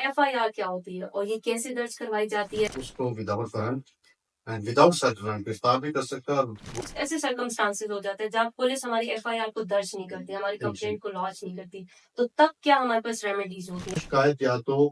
FIR کیا ہوتی ہے اور یہ کیسے درج کروائی جاتی ہے؟ اس کو without warrant and without search warrant گرفتار بھی کر سکتا ہے اور ایسے سرکمسٹانسز ہو جاتے ہیں جب پولیس ہماری FIR کو درج نہیں کرتی، ہماری کمپلینٹ کو لانچ نہیں کرتی، تو تب کیا ہمارے پاس ریمیڈیز ہوتی ہیں؟ شکایت یا تو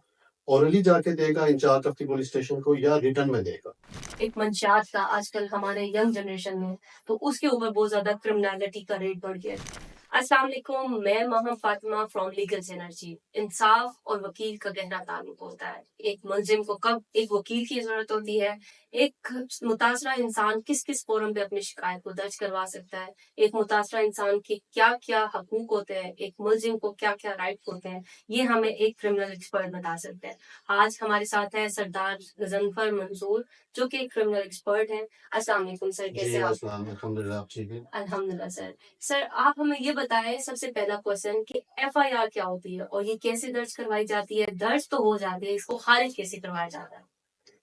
اورلی جا کے دے گا in charge of the police station کو یا ریٹرن میں دے گا۔ ایک منشیات کا آج کل ہمارے ینگ جنریشن میں تو اس کے اوپر بہت زیادہ کرمنالٹی کا ریٹ بڑھ گیا ہے۔ السلام علیکم، میں ماہم فاطمہ فرام لیگل سینرجی۔ انصاف اور وکیل کا گہرا تعلق ہوتا ہے۔ ایک ملزم کو کب ایک وکیل کی ضرورت ہوتی ہے، ایک متاثرہ انسان کس کس فورم پہ اپنی شکایت کو درج کروا سکتا ہے، ایک متاثرہ انسان کے کیا کیا حقوق ہوتے ہیں، ایک ملزم کو کیا کیا رائٹ ہوتے ہیں، یہ ہمیں ایک کرمنل ایکسپرٹ بتا سکتے ہیں۔ آج ہمارے ساتھ ہے سردار غضنفر منظور جو کہ ایک کرمنل ایکسپرٹ ہیں۔ السلام علیکم سر، کیسے ہیں آپ؟ السلام الحمدللہ، آپ ٹھیک ہیں؟ الحمدللہ سر۔ سر آپ ہمیں یہ بتائیں سب سے پہلا کوشچن کہ FIR کیا ہوتی ہے اور یہ کیسے درج کروائی جاتی ہے؟ درج تو ہو جاتی ہے، اس کو خارج کیسے کروایا جاتا ہے؟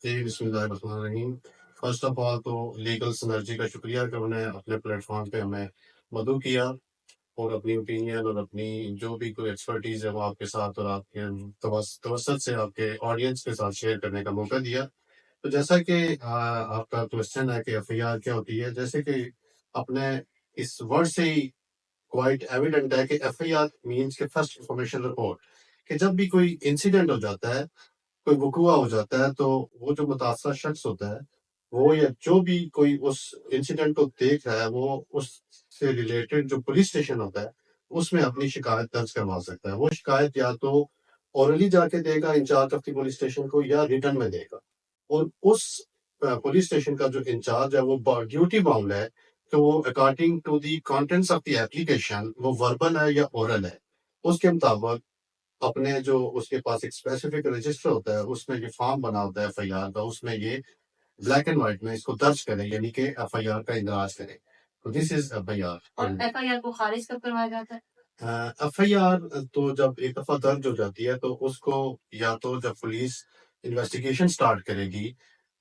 جی بسم اللہ الرحمن الرحیم۔ فرسٹ آف آل تو لیگل سنرجی کا شکریہ کہ انہوں نے اپنے پلیٹ فارم پہ ہمیں مدعو کیا اور اپنی اوپینین اور اپنی جو بھی کوئی ایکسپرٹیز ہے وہ آپ کے ساتھ اور آپ کے توسط سے آپ کے آڈینس کے ساتھ شیئر کرنے کا موقع دیا۔ تو جیسا کہ آپ کا کوشچن ہے کہ FIR کیا ہوتی ہے، جیسے کہ اپنے اس ورڈ سے ہی کوائٹ ایویڈنٹ ہے کہ FIR مینس کہ فرسٹ انفارمیشن رپورٹ، کہ جب بھی کوئی انسیڈنٹ ہو جاتا ہے، کوئی وقوع ہو جاتا ہے، تو وہ جو متاثرہ شخص ہوتا ہے وہ یا جو بھی کوئی اس انسیڈنٹ کو دیکھ رہا ہے وہ اس سے ریلیٹڈ جو پولیس اسٹیشن ہوتا ہے اس میں اپنی شکایت درج کروا سکتا ہے۔ وہ شکایت یا تو اورلی جا کے دے گا in charge of the police station کو یا ریٹرن میں دے گا، اور اس پولیس اسٹیشن کا جو انچارج ہے وہ ڈیوٹی باؤنڈ ہے کہ وہ according to the contents of the application, وہ وربل ہے یا اورل ہے، اس کے مطابق اپنے جو اس کے پاس ایک اسپیسیفک رجسٹر ہوتا ہے اس میں یہ فارم بنا ہوتا ہے FIR کا، اس میں یہ بلیک اینڈ وائٹ میں اس کو درج کرے، یعنی کہ FIR کا اندراج کرے۔ تو دس از FIR۔ اور FIR کو خارج کب کروایا جاتا ہے؟ FIR تو جب ایک دفعہ درج ہو جاتی ہے تو اس کو یا تو جب پولیس انویسٹیگیشن سٹارٹ کرے گی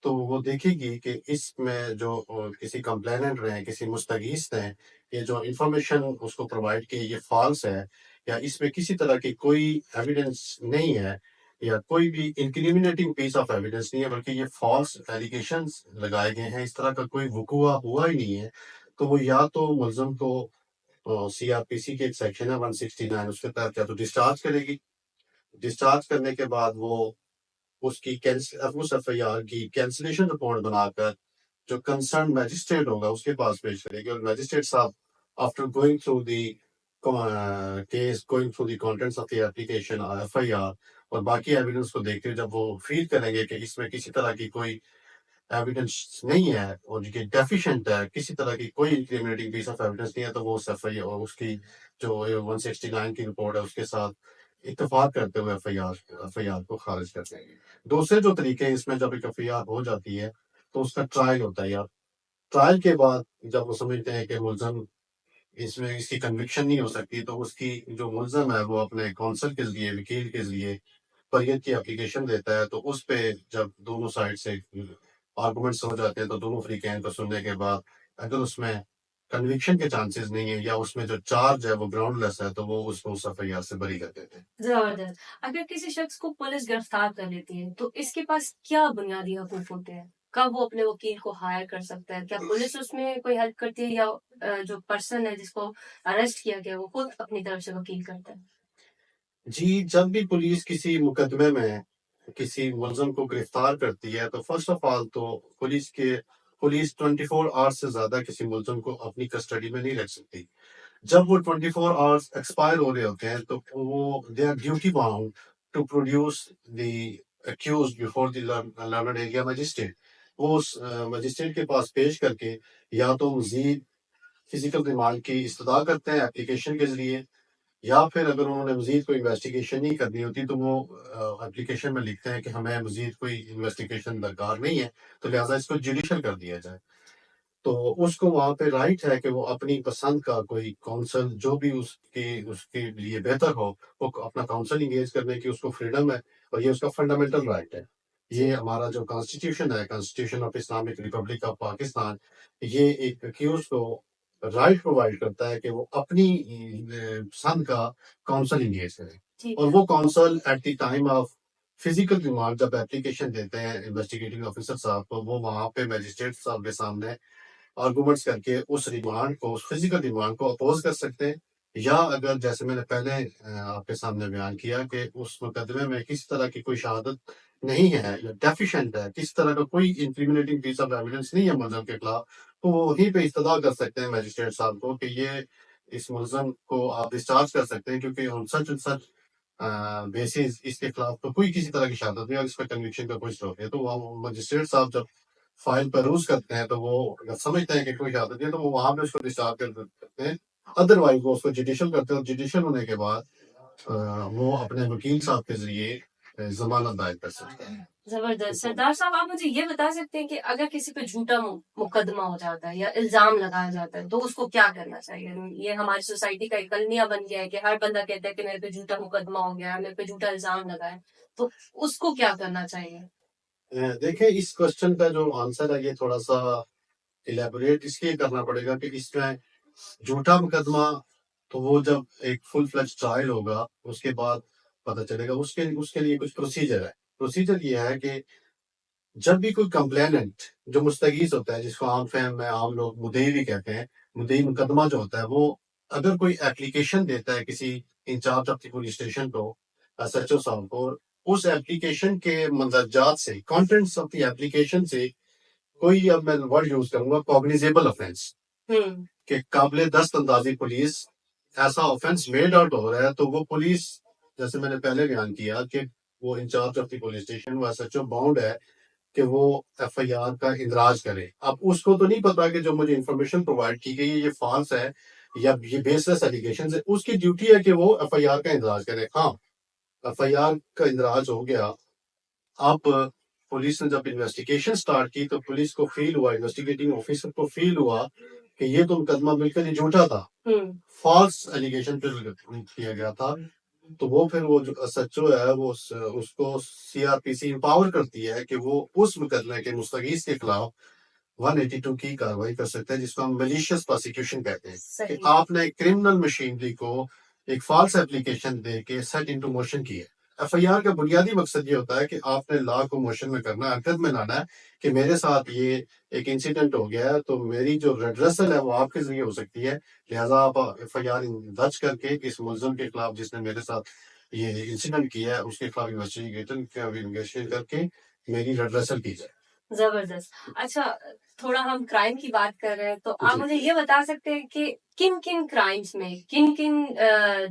تو وہ دیکھے گی کہ اس میں جو کسی کمپلیننٹ رہے، کسی مستغیث نے یہ جو انفارمیشن اس کو پرووائڈ کی یہ فالس ہے، یا اس میں کسی طرح کی کوئی ایویڈنس نہیں ہے، یا کوئی بھی انکریمنیٹنگ پیس آف ایویڈنس نہیں ہے، بلکہ یہ فالس ایلیگیشنز لگائے گئے ہیں، اس طرح کا کوئی وقوع ہوا ہی نہیں ہے، تو وہ یا تو ملزم کو CRPC کے ایک سیکشن ہے 169، اس کے تحت یا تو ڈسچارج کرے گی۔ ڈسچارج کرنے کے بعد وہ اس کی اس FIR کی کینسلیشن رپورٹ بنا کر جو کنسرن میجسٹریٹ ہوگا اس کے پاس پیش کرے گی، اور میجسٹریٹ صاحب after going through the case, going through the contents of the application FIR اور باقی ایویڈنس کو دیکھتے جب وہ فیل کریں گے کہ اس میں کسی طرح کی کوئی ایویڈنس نہیں ہے اور یہ ڈیفیشینٹ ہے، کسی طرح کی کوئی انکریمنیٹنگ پیس آف ایویڈنس نہیں ہے، تو وہ اس FIR اور اس کی جو 169 کی رپورٹ ہے اس کے ساتھ اتفاق کرتے ہوئے FIR کو خارج کرتے ہیں۔ دوسرے جو طریقے ہیں اس میں جب ایک FIR ہو جاتی ہے تو اس کا ٹرائل ہوتا ہے، یا ٹرائل کے بعد جب وہ سمجھتے ہیں کہ ملزم اس میں اس کی کنوکشن نہیں ہو سکتی، تو اس کی جو ملزم ہے وہ اپنے کونسل کے ذریعے، وکیل کے ذریعے پریت کی اپلیکیشن دیتا ہے، تو اس پہ جب دونوں سائڈ سے آرگومنٹس ہو جاتے ہیں تو دونوں فریقین کو سننے کے بعد اگر اس میں کنوکشن کے چانسز نہیں ہیں یا اس میں جو چارج ہے وہ گراؤنڈ لیس ہے تو وہ اس کو اس FIR سے بری کر دیتے ہیں۔ زبردست۔ اگر کسی شخص کو پولیس گرفتار کر لیتی ہے تو اس کے پاس کیا بنیادی حقوق ہوتے ہیں؟ کب وہ اپنے وکیل کو ہائر کر سکتا ہے؟ کیا پولیس اس میں کوئی ہیلپ کرتی ہے یا جو پرسن ہے جس کو اریسٹ کیا گیا وہ خود اپنی طرف سے وکیل کرتا ہے؟ جی، جب بھی پولیس کسی مقدمے میں کسی ملزم کو گرفتار کرتی ہے تو فرسٹ آف آل تو پولیس 24 آورس سے زیادہ کسی ملزم کو اپنی کسٹڈی میں نہیں رکھ سکتی۔ جب وہ 24 آورس ایکسپائر ہو رہے ہوتے ہیں تو وہ they are duty bound to produce the accused before the learned area magistrate۔ وہ اس مجسٹریٹ کے پاس پیش کر کے یا تو مزید فزیکل ریمانڈ کی استدعا کرتے ہیں اپلیکیشن کے ذریعے، یا پھر اگر انہوں نے مزید کوئی انویسٹیگیشن نہیں کرنی ہوتی تو وہ اپلیکیشن میں لکھتے ہیں کہ ہمیں مزید کوئی انویسٹیگیشن درکار نہیں ہے تو لہٰذا اس کو جوڈیشل کر دیا جائے۔ تو اس کو وہاں پہ رائٹ ہے کہ وہ اپنی پسند کا کوئی کونسل جو بھی اس کے لیے بہتر ہو وہ اپنا کونسل انگیج کرنے کی اس کو فریڈم ہے، اور یہ اس کا فنڈامنٹل رائٹ ہے۔ یہ ہمارا جو کانسٹیٹیوشن ہے، constitution of Islamic republic of Pakistan, یہ ایک ایکیوز کو رائٹ پرووائڈ کرتا ہے کہ وہ اپنی پسند کا کونسل انگیج کرے، اور وہ counsel at the time of physical remand جب اپلیکیشن دیتے ہیں انویسٹیگیٹنگ آفیسر صاحب کو، وہ وہاں پہ میجسٹریٹ صاحب کے سامنے آرگومنٹس کر کے اس ریمانڈ کو، اس فزیکل ریمانڈ کو اپوز کر سکتے ہیں، یا اگر جیسے میں نے پہلے آپ کے سامنے بیان کیا کہ اس مقدمے میں کسی طرح کی کوئی شہادت نہیں ہے یا ڈیفیشنٹ ہے، کسی طرح کا کوئی انکریمنیٹنگ پیس آف ایویڈنس نہیں ہے ملزم کے خلاف، تو وہ وہیں پہ استدعا کر سکتے ہیں میجسٹریٹ صاحب کو کہ یہ اس ملزم کو آپ ڈسچارج کر سکتے ہیں، کیونکہ ہم سچ سچ بیسز اس کے خلاف تو کوئی کسی طرح کی شہادت نہیں اور اس پہ کنوکشن کا کوئی سٹوک ہے، تو وہ مجسٹریٹ صاحب جب فائل پروز کرتے ہیں تو وہ اگر سمجھتے ہیں کہ کوئی شہادت نہیں ہے تو وہ وہاں پہ اس کو ڈسچارج کر دیتے ہیں، ادر وائز وہ اس کو جوڈیشل کرتے ہیں، اور جوڈیشل ہونے کے بعد وہ اپنے وکیل صاحب کے ذریعے ضمانت دائر کر سکتے ہیں۔ زبردست سردار صاحب، آپ مجھے یہ بتا سکتے ہیں کہ اگر کسی پہ جھوٹا مقدمہ ہو جاتا ہے یا الزام لگایا جاتا ہے تو اس کو کیا کرنا چاہیے؟ یہ ہماری سوسائٹی کا ایک المیہ بن گیا ہے کہ ہر بندہ کہتا ہے کہ میرے پہ جھوٹا مقدمہ ہو گیا ہے، میرے پہ جھوٹا الزام لگا ہے، تو اس کو کیا کرنا چاہیے؟ دیکھیں اس کوشچن کا جو آنسر ہے یہ تھوڑا سا الیبوریٹ اس لیے کرنا پڑے گا کہ اس میں جھوٹا مقدمہ تو وہ جب ایک فل فلیج ٹرائل ہوگا اس کے بعد پتہ چلے گا، اس کے لیے کچھ پروسیجر ہے۔ پروسیجر یہ ہے کہ جب بھی کوئی کمپلیننٹ جو مستغیث ہوتا ہے، جس کو عام فہم میں عام لوگ مدعی بھی کہتے ہیں، مدعی مقدمہ جو ہوتا ہے، وہ اگر کوئی اپلیکیشن دیتا ہے کسی in charge of the police station کو، ایس ایچ او صاحب کو، اس اپلیکیشن کے مندرجات سے، کانٹینٹس آف دی اپلیکیشن سے کوئی، اب میں ورڈ یوز کروں گا، کوگنیزیبل آفینس، کہ قابل دست اندازی پولیس ایسا آفینس میڈ آؤٹ ہو رہا ہے، تو وہ پولیس، جیسے میں نے پہلے بیان کیا کہ وہ in charge of the police station, وہ ایس ایچ او باؤنڈ ہے کہ وہ ایف آئی آر کا اندراج کرے۔ اب اس کو تو نہیں پتا کہ جو مجھے انفارمیشن پرووائڈ کی گئی ہے یہ فالس ہے یا یہ بیس لیس ایلیگیشن ہے، اس کی ڈیوٹی ہے کہ وہ ایف آئی آر کا اندراج کرے۔ ہاں، ایف آئی آر کا اندراج ہو گیا، اب پولیس نے جب انویسٹیگیشن سٹارٹ کی تو پولیس کو فیل ہوا، انویسٹیگیٹنگ آفیسر کو فیل ہوا کہ یہ تو مقدمہ بالکل ہی جھوٹا تھا، فالس ایلیگیشن پہ کیا گیا تھا، تو وہ پھر وہ جو ایس ایچ او ہے وہ اس کو سی آر پی سی امپاور کرتی ہے کہ وہ اس مقدمے کے مستغیث کے خلاف 182 کی کاروائی کر سکتے ہیں، جس کو ہم ملیشیس پروسیکیوشن کہتے ہیں، کہ آپ نے کرمنل مشینری کو ایک فالس ایپلیکیشن دے کے سیٹ انٹو موشن کی ہے۔ ایف آئی آر کا بنیادی مقصد یہ ہوتا ہے کہ آپ نے لا کو موشن میں کرنا ہے، حرکت میں لانا ہے کہ میرے ساتھ یہ ایک انسیڈنٹ ہو گیا ہے، تو میری جو ریڈریسل ہے وہ آپ کے ذریعے ہو سکتی ہے، لہٰذا آپ ایف آئی آر درج کر کے اس ملزم کے خلاف جس نے میرے ساتھ یہ انسیڈنٹ کیا ہے اس کے خلاف انویسٹیگیشن کر کے میری ریڈریسل کی جائے۔ زبردست۔ اچھا، تھوڑا ہم کرائم کی بات کر رہے ہیں تو آپ مجھے یہ بتا سکتے ہیں کہ کن کن کرائمز میں، کن کن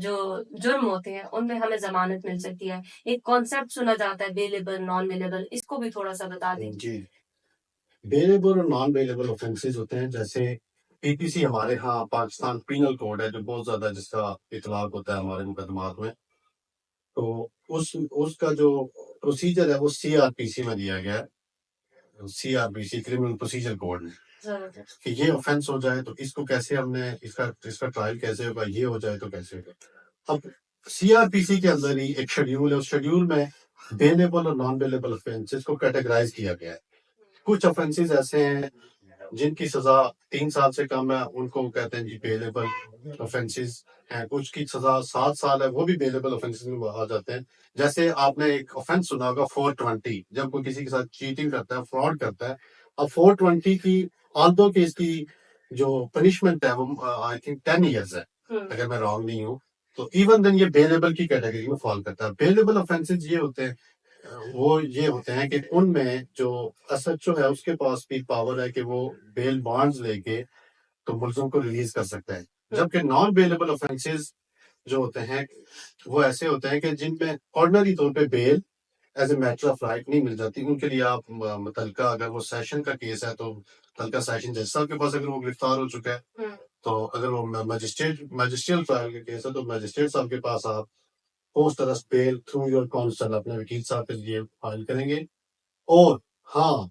جو جرم ہوتے ہیں ان میں ہمیں ضمانت مل سکتی ہے؟ ایک کانسیپٹ سنا جاتا ہے بیلیبل، نان بیلیبل، اس کو بھی تھوڑا سا بتا دیں۔ جی، بیلیبل اور نان بیلیبل آفینسز ہوتے ہیں، جیسے پی پی سی ہمارے ہاں پاکستان پینل کوڈ ہے جو بہت زیادہ جس کا اطلاق ہوتا ہے ہمارے مقدمات میں، تو اس کا جو پروسیجر ہے وہ سی آر پی سی میں دیا گیا ہے، سی آر پی سی کرمنل پروسیجر کوڈ میں، کہ یہ آفینس ہو جائے تو اس کو کیسے ہم نے اس کا ٹرائل کیسے ہوگا، یہ ہو جائے تو کیسے ہوگا۔ اب سی آر پی سی کے اندر ہی ایک شیڈیول ہے، اس شیڈیول میں بیلیبل اور نان بیلیبل آفینسز کو کیٹیگرائز کیا گیا ہے۔ کچھ آفینسز ایسے ہیں جن کی سزا 3 سال سے کم ہے، ان کو کہتے ہیں جی بیلیبل آفینسز ہیں، کچھ کی سزا 7 سال ہے، وہ بھی بیلیبل آفینسز میں آ جاتے ہیں۔ جیسے آپ نے ایک آفینس سنا ہوگا 420، جب کوئی کسی کے ساتھ چیٹنگ کرتا ہے، فراڈ کرتا ہے، اب 420 کی آلدو کہ اس کی جو پنشمنٹ ہے وہ آئی تھنک 10 ایئرز ہے، اگر میں رانگ نہیں ہوں، تو ایون دین یہ بیلیبل کی کیٹیگری میں فال کرتا ہے۔ بیلیبل آفینسز یہ ہوتے ہیں، وہ یہ ہوتے ہیں کہ ان میں جو ایس ایچ او ہے اس کے پاس بھی پاور ہے کہ وہ بیل بانڈز لے کے تو ملزم کو ریلیز کر سکتا ہے، جبکہ نان بیلیبل آفینسز جو ہوتے ہیں وہ ایسے ہوتے ہیں کہ جن میں آرڈنری طور پہ bail as a matter of right نہیں مل جاتی، ان کے لیے آپ متعلقہ اگر وہ سیشن کا کیس ہے تو متعلقہ سیشن جج صاحب کے پاس اگر وہ گرفتار ہو چکا ہے، تو اگر وہ میجسٹریل ٹرائل کا کیس ہے تو میجسٹریٹ صاحب کے پاس آپ post arrest bail through your counsel اپنے وکیل صاحب کے ذریعے فائل کریں گے۔ اور ہاں،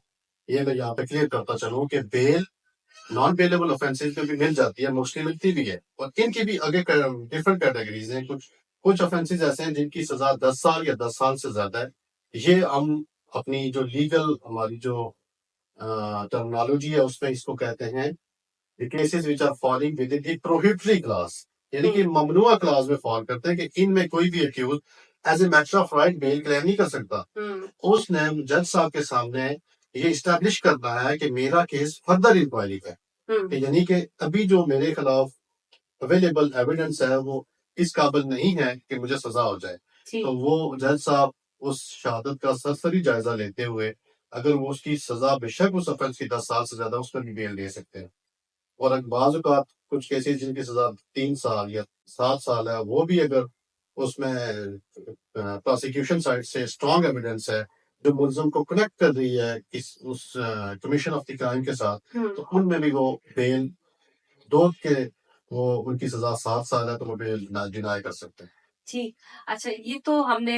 یہ میں یہاں پہ کلیئر کرتا چلوں کہ بیل نان بیلیبل آفینسز میں بھی مل جاتی ہے، موسٹلی ملتی بھی ہے، اور ان کی بھی آگے ڈفرنٹ کیٹیگریز ہیں۔ کچھ آفینسز ایسے ہیں جن کی سزا 10 سال یا 10 سال سے زیادہ ہے۔ یہ ہم اپنی جو لیگل ہماری جو ٹرمنالوجی ہے اس میں اس کو کہتے ہیں the cases which are falling within the prohibitory clause، یعنی کہ ممنوعہ کلاس میں فال کرتے ہیں، کہ ان میں کوئی بھی accused as a matter of right bail claim نہیں کر سکتا. اس نے جج صاحب کے سامنے یہ اسٹیبلش کرنا ہے کہ میرا کیس فردر انکوائری کا ہے، کہ یعنی کہ ابھی جو میرے خلاف اویلیبل ایویڈنس ہے وہ اس قابل نہیں ہے کہ مجھے سزا ہو جائے. تو وہ جج صاحب اس شہادت کا سرسری جائزہ لیتے ہوئے اگر وہ اس کی سزا بے شک اس offense کی 10 سال سے زیادہ اس پر بھی بیل دے سکتے ہیں. اور بعض اوقات کچھ کیسز جن کی سزا 3 سال یا 7 سال ہے، وہ بھی اگر اس میں پروسیکیوشن سائڈ سے اسٹرانگ ایویڈنس ہے جو ملزم کو کنیکٹ کر رہی ہے اس کمیشن آف دی کرائم کے ساتھ، تو ان میں بھی وہ بیل دو کے وہ ان کی سزا 7 سال ہے تو وہ بیل ڈینائی کر سکتے ہیں. ٹھیک. اچھا، یہ تو ہم نے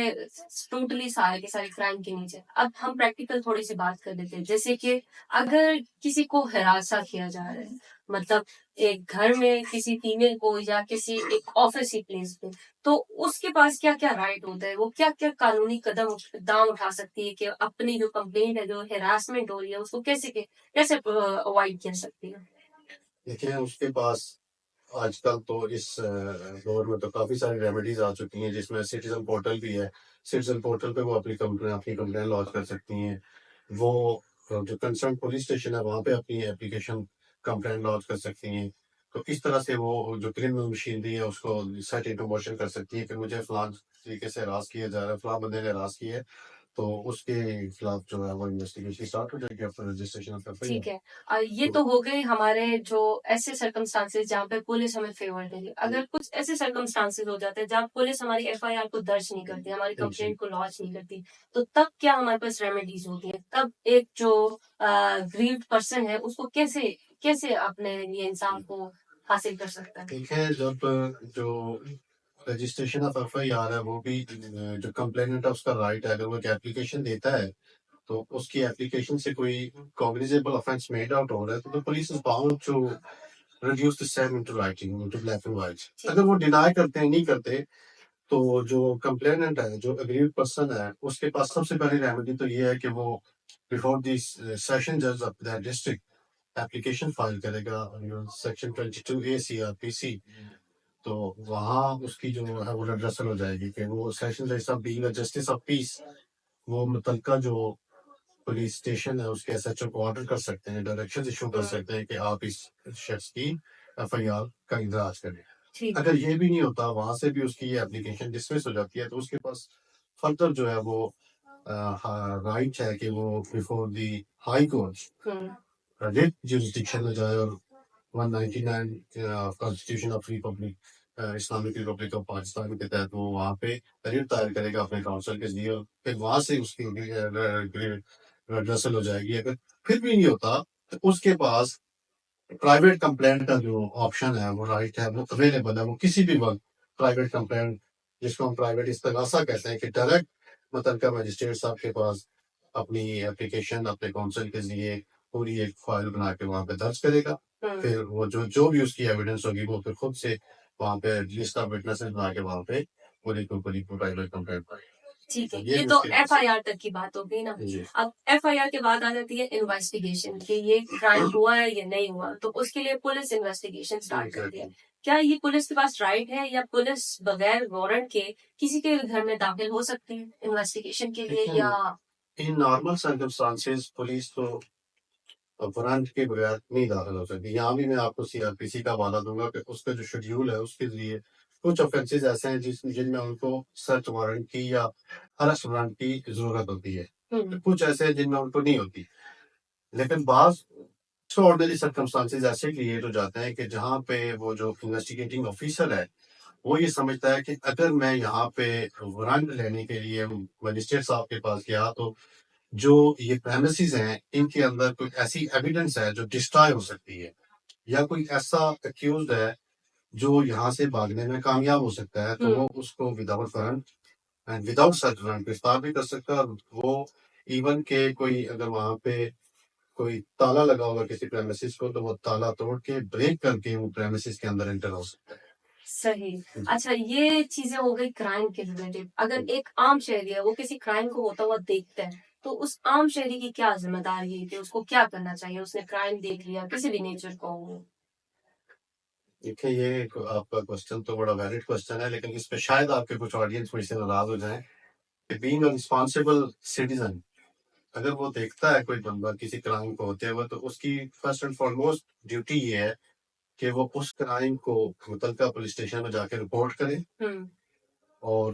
ٹوٹلی سارے کے سارے کرائم کے نیچے. اب ہم پریکٹیکل تھوڑی سی بات کر لیتے ہیں، جیسے کہ اگر کسی کو ہراساں کیا جا رہا ہے، مطلب ایک گھر میں کسی فیمیل کو یا کسی ایک آفس پلیس پہ، تو اس کے پاس کیا کیا رائٹ ہوتا ہے، وہ کیا کیا قانونی اقدام اٹھا سکتی ہے کہ اپنی جو کمپلینٹ ہے، جو ہراسمنٹ ہو رہی ہے، اس کو کیسے اوائڈ کر سکتی ہے؟ دیکھیں اس کے پاس آج کل تو اس دور میں تو کافی ساری ریمیڈیز آ چکی ہیں، جس میں سٹیزن پورٹل بھی ہے. سٹیزن پورٹل پہ وہ اپنی کمپلین لانچ کر سکتی ہیں. وہ جو کنسرن پولیس اسٹیشن ہے وہاں پہ اپنی اپلیکیشن کمپلین لانچ کر سکتی ہیں. تو اس طرح سے وہ جو کرمنل مشینری ہے اس کو سیٹ انٹو موشن کر سکتی ہے کہ مجھے فلاں طریقے سے ہراس کیا جا رہا ہے، فلاں بندے نے ہراس کیا ہے، تو اس کے خلاف جو ہے وہ انویسٹیگیشن اسٹارٹ ہو جائے گی after registration of F I R. ٹھیک ہے. یہ تو ہو گئے ہمارے جو ایسے سرکمسٹانسز جہاں پہ پولیس ہمیں فیور دے گی. اگر کچھ ایسے سرکمسٹانسز ہو جاتے ہیں جہاں پولیس ہماری ایف آئی آر کو درج نہیں کرتی، ہماری کمپلینٹ کو لانچ نہیں کرتی، تو تب کیا ہمارے پاس ریمیڈیز ہوتی ہیں؟ تب ایک جو گریوڈ پرسن ہے اس کو کیسے اپنے یہ انصاف کو حاصل کر سکتا ہے؟ ٹھیک ہے، جب جو registration of F I R ہے وہ بھی جو کمپلیننٹ ہے اس کا رائٹ ہے، اگر وہ ایک اپلیکیشن دیتا ہے تو اس کی اپلیکیشن سے کوئی cognizable offense made out ہو رہا ہے تو the police is bound to reduce the same into writing, into black and white. اگر وہ ڈینائی کرتے ہیں نہیں کرتے تو جو کمپلیننٹ ہے، جو اگریڈ پرسن ہے، اس کے پاس سب سے پہلی ریمیڈی تو یہ ہے کہ وہ بفور دی سیشن جج of that district application file کرے گا سیکشن 22A CRPC. تو وہاں اس کی جو ہے وہ ریڈرسل ہو جائے گی کہ وہ سیشن جج صاحب being a justice of peace وہ متعلقہ جو پولیس اسٹیشن ہے اس کے ایس ایچ او کو آرڈر کر سکتے ہیں، ڈائریکشن ایشو کر سکتے ہیں کہ آپ اس شخص کی ایف آئی آر کا اندراج کریں. اگر یہ بھی نہیں ہوتا، وہاں سے بھی اس کی یہ اپلیکیشن ڈسمس ہو جاتی ہے، تو اس کے پاس فردر جو ہے وہ رائٹ ہے کہ وہ before the high court rate jurisdiction میں جائے اور 199 constitution of republic Islamic republic of Pakistan کے تحت وہ وہاں پہ ریٹ دائر کرے گا اپنے کاؤنسل کے ذریعے، اور پھر وہاں سے اس کی ریڈرسل ہو جائے گی. اگر پھر بھی نہیں ہوتا تو اس کے پاس پرائیویٹ کمپلینٹ کا جو آپشن ہے، وہ رائٹ ہے، وہ اویلیبل ہے. وہ کسی بھی وقت پرائیویٹ کمپلینٹ، جس کو ہم پرائیویٹ استغاثہ کہتے ہیں، کہ ڈائریکٹ متعلقہ مجسٹریٹ صاحب کے پاس اپنی اپلیکیشن اپنے کونسل کے ذریعے پوری ایک فائل بنا کے وہاں پہ درج کرے گا. پھر وہ جو بھی اس کی ایویڈنس ہوگی وہ پھر خود سے وہاں پہ لسٹ آف وٹنسز بنا کے وہاں پہ پوری پرائیویٹ کمپلینٹ. ٹھیک ہے، یہ تو ایف آئی آر تک کی بات ہو گئی نا. اب ایف آئی آر کے بعد آ جاتی ہے انویسٹیگیشن کہ یہ کرائم ہوا ہے یا نہیں ہوا، تو اس کے لیے پولیس انویسٹیگیشن اسٹارٹ کرتی ہے. کیا یہ پولیس کے پاس رائٹ ہے یا پولیس بغیر وارنٹ کے کسی کے گھر میں داخل ہو سکتی ہے انویسٹیگیشن کے لیے؟ یا ان نارمل سرکمسٹانسز پولیس تو وارنٹ کے بغیر نہیں داخل ہو سکتی. یہاں بھی میں آپ کو سی آر پی سی کا حوالہ دوں گا کہ اس کا جو شیڈیول ہے اس کے ذریعے کچھ آفینسز ایسے ہیں جن میں ان کو سرچ وارنٹ کی یا ارسٹ وارنٹ کی ضرورت ہوتی ہے، کچھ ایسے ہیں جن میں ان کو نہیں ہوتی. لیکن بعض ایکسٹراڈنری سرکمسٹانسز ایسے کریٹ ہو جاتے ہیں کہ جہاں پہ وہ جو انویسٹیگیٹنگ آفیسر ہے وہ یہ سمجھتا ہے کہ اگر میں یہاں پہ وارنٹ لینے کے لیے مجسٹریٹ صاحب کے پاس گیا تو جو یہ پریمیسز ہیں ان کے اندر کوئی ایسی ایویڈنس ہے جو ڈسٹرائے ہو سکتی ہے، یا کوئی ایسا ایکیوزڈ ہے جو یہاں سے بھاگنے میں کامیاب ہو سکتا ہے، تو وہ اس کو without warrant and without search warrant گرفتار بھی کر سکتا ہے. اور وہ ایون کہ کوئی اگر وہاں پہ کوئی تالا لگا ہوگا کسی پریمیسز کو تو وہ تالا توڑ کے بریک کر کے وہ پریمیسز کے اندر انٹر ہو سکتا ہے. صحیح. اچھا، یہ چیزیں ہو گئی کرائم کے ریلیٹڈ. اگر ایک عام شہری ہے وہ کسی کرائم کو ہوتا ہوا دیکھتا ہے تو اس عام شہری کی کیا ذمہ داری ہے کہ اس کو کیا کرنا چاہیے؟ اس نے کرائم دیکھ لیا کسی بھی نیچر کو. دیکھیں یہ آپ کا کوشچن تو بڑا ویلڈ کوشچن ہے، لیکن اس پہ شاید آپ کے کچھ آڈینس مجھ سے ناراض ہو جائیں کہ بینگ اے رسپانسبل سٹیزن، اگر وہ دیکھتا ہے کوئی بندہ کسی کرائم کو ہوتے ہوئے تو اس کی فرسٹ اینڈ فارموسٹ ڈیوٹی یہ ہے کہ وہ اس کرائم کو متعلقہ پولیس اسٹیشن میں جا کے رپورٹ کرے، اور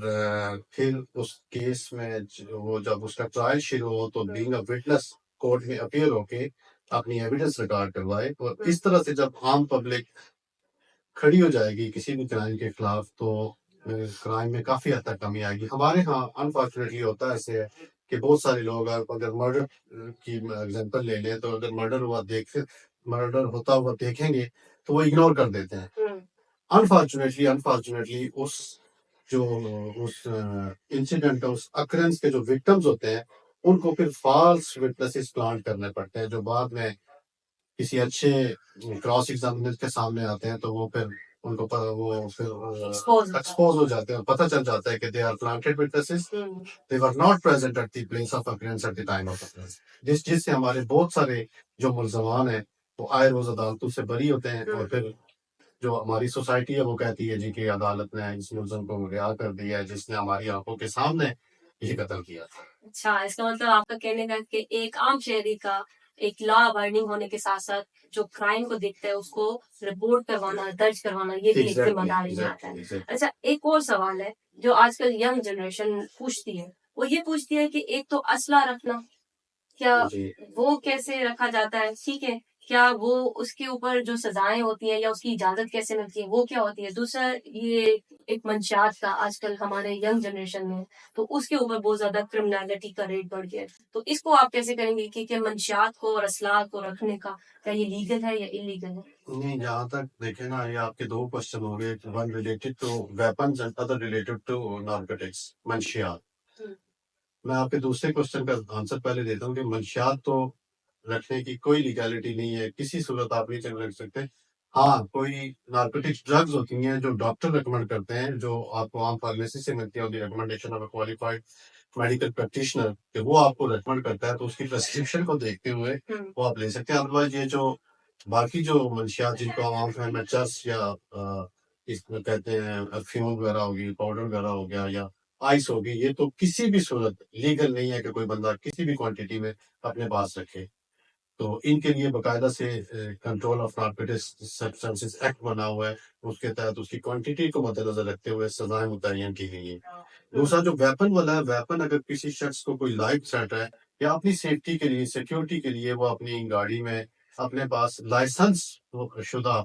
پھر اس کیس میں وہ جب اس کا ٹرائل شروع ہو تو بینگ اے وٹنس کورٹ میں اپیئر ہو کے اپنی ایویڈنس ریکارڈ کروائے، اور اس طرح سے جب عام پبلک کھڑی ہو جائے گی کسی بھی کرائم کے خلاف تو کرائم میں کافی حد تک کمی آئے گی۔ ہمارے ہاں انفارچونیٹلی ہوتا ایسے ہے کہ بہت سارے لوگ اگر مرڈر کی اگزامپل لے لیں تو اگر مرڈر ہوتا ہوا دیکھیں گے تو وہ اگنور کر دیتے ہیں۔ انفارچونیٹلی اس انسیڈنٹ اس اکرنس کے جو وکٹمز ہوتے ہیں ان کو پھر فالس وٹنسز پلانٹ کرنے پڑتے ہیں، جو بعد میں کسی اچھے کراس ایگزامینر کے سامنے آتے ہیں تو وہ پھر ان کو وہ پھر ایکسپوز ہو جاتے ہیں، پتہ چل جاتا ہے کہ they are planted witnesses, they were not present at the place of occurrence at the time of occurrence, جس سے ہمارے بہت سارے جو ملزمان ہیں وہ آئے روز عدالتوں سے بری ہوتے ہیں، اور پھر جو ہماری سوسائٹی ہے وہ کہتی ہے جی کہ عدالت نے اس ملزم کو رہا کر دیا ہے جس نے ہماری آنکھوں کے سامنے یہ قتل کیا تھا۔ اچھا، اس کا مطلب آپ کا کہنے کا کہ ایک عام شہری کا ایک لا ابائڈنگ ہونے کے ساتھ ساتھ جو کرائم کو دیکھتا ہے اس کو رپورٹ کروانا، درج کروانا، یہ بھی ایک ذمہ داری میں آتا ہے۔ اچھا، ایک اور سوال ہے جو آج کل ینگ جنریشن پوچھتی ہے، وہ یہ پوچھتی ہے کہ ایک تو اسلحہ رکھنا، کیا وہ کیسے رکھا جاتا ہے؟ ٹھیک ہے، کیا وہ اس کے اوپر جو سزائیں ہوتی ہیں یا اس کی اجازت کیسے ملتی ہے، وہ کیا ہوتی ہے؟ دوسرا یہ ایک منشیات کا آج کل ہمارے ینگ جنریشن میں تو اس کے اوپر بہت زیادہ کرمنالٹی کا ریٹ بڑھ گیا ہے، تو اس کو آپ کیسے کریں گے کہ منشیات کو اور اسلحہ کو رکھنے کا کیا یہ لیگل ہے یا انلیگل ہے؟ نہیں، جہاں تک دیکھیں نا یہ آپ کے دو کوشچن ہو گئے، one related to weapons and other related to narcotics, منشیات۔ میں آپ کے دوسرے کوشچن کا آنسر پہلے دیتا ہوں کہ منشیات تو رکھنے کی کوئی لیگیلٹی نہیں ہے، کسی صورت آپ نہیں رکھ سکتے۔ ہاں، کوئی نارکوٹکس ڈرگز ہوتی ہیں جو ڈاکٹر ریکمنڈ کرتے ہیں، جو آپ کو عام فارمیسی سے ملتی ہے، recommendation of a qualified medical practitioner, کہ وہ آپ کو ریکمنڈ کرتا ہے تو اس کی پرسکرپشن کو دیکھتے ہوئے وہ آپ لے سکتے ہیں۔ ادروائز یہ جو باقی جو منشیات جن کو عام فہم میں چرس یا اس میں کہتے ہیں افیون وغیرہ ہوگی، پاؤڈر وغیرہ ہو گیا یا آئس ہوگی، یہ تو کسی بھی صورت لیگل نہیں ہے کہ کوئی بندہ کسی بھی کوانٹٹی میں اپنے پاس رکھے۔ تو ان کے لیے باقاعدہ سے کنٹرول آف نارکوٹکس سبسٹنسز ایکٹ بنا ہوا ہے، اس کے تحت اس کی کوانٹٹی کو مد نظر رکھتے ہوئے سزائیں متعین کی گئی ہیں۔ دوسرا جو ویپن والا ہے، ویپن اگر کسی شخص کو کوئی لائف تھریٹ ہے یا اپنی سیفٹی کے لیے، سیکیورٹی کے لیے وہ اپنی گاڑی میں اپنے پاس لائسنس شدہ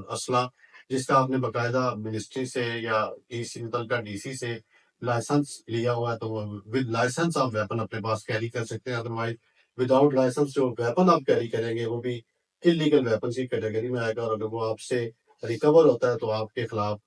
اسلحہ جس کا آپ نے باقاعدہ منسٹری سے یا ڈی سی متعلقہ ڈی سی سے لائسنس لیا ہوا ہے تو وہ ود لائسنس آپ ویپن اپنے پاس کیری کر سکتے ہیں۔ ادروائز وداؤٹ لائسنس جو ویپن آپ کیری کریں گے وہ بھی انلیگل ویپن کی کیٹیگری میں آئے گا، اور اگر وہ آپ سے ریکور ہوتا ہے تو آپ کے خلاف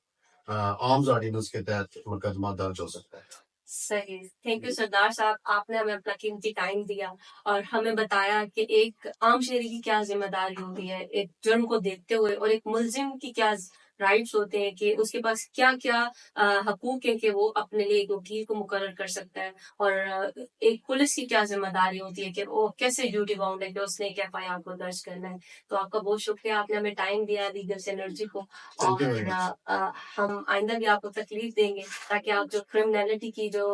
آرمز آرڈیننس کے تحت مقدمہ درج ہو سکتا ہے۔ صحیح، تھینک یو سردار صاحب، آپ نے ہمیں اپنا قیمتی ٹائم دیا اور ہمیں بتایا کہ ایک عام شہری کی کیا ذمہ داری ہوتی ہے ایک جرم کو دیکھتے ہوئے، اور ایک ملزم کی کیا رائٹس ہوتے ہیں کہ اس کے پاس کیا کیا حقوق ہیں کہ وہ اپنے لیے ایک وکیل کو مقرر کر سکتا ہے، اور ایک پولیس کی کیا ذمہ داری ہوتی ہے کہ وہ کیسے ڈیوٹی باؤنڈ ہے کہ اس نے ایک ایف آئی آر کو درج کرنا ہے۔ تو آپ کا بہت شکریہ، آپ نے ہمیں ٹائم دیا لیگل سینرجی کو، اور ہم آئندہ بھی آپ کو تکلیف دیں گے تاکہ آپ جو کرمنالٹی کی جو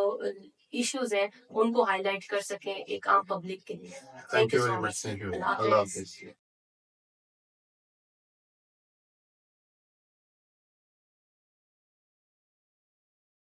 ایشوز ہیں ان کو ہائی لائٹ کر سکیں ایک عام پبلک کے لیے۔ Thank you very much, thank you, اللہ حافظ۔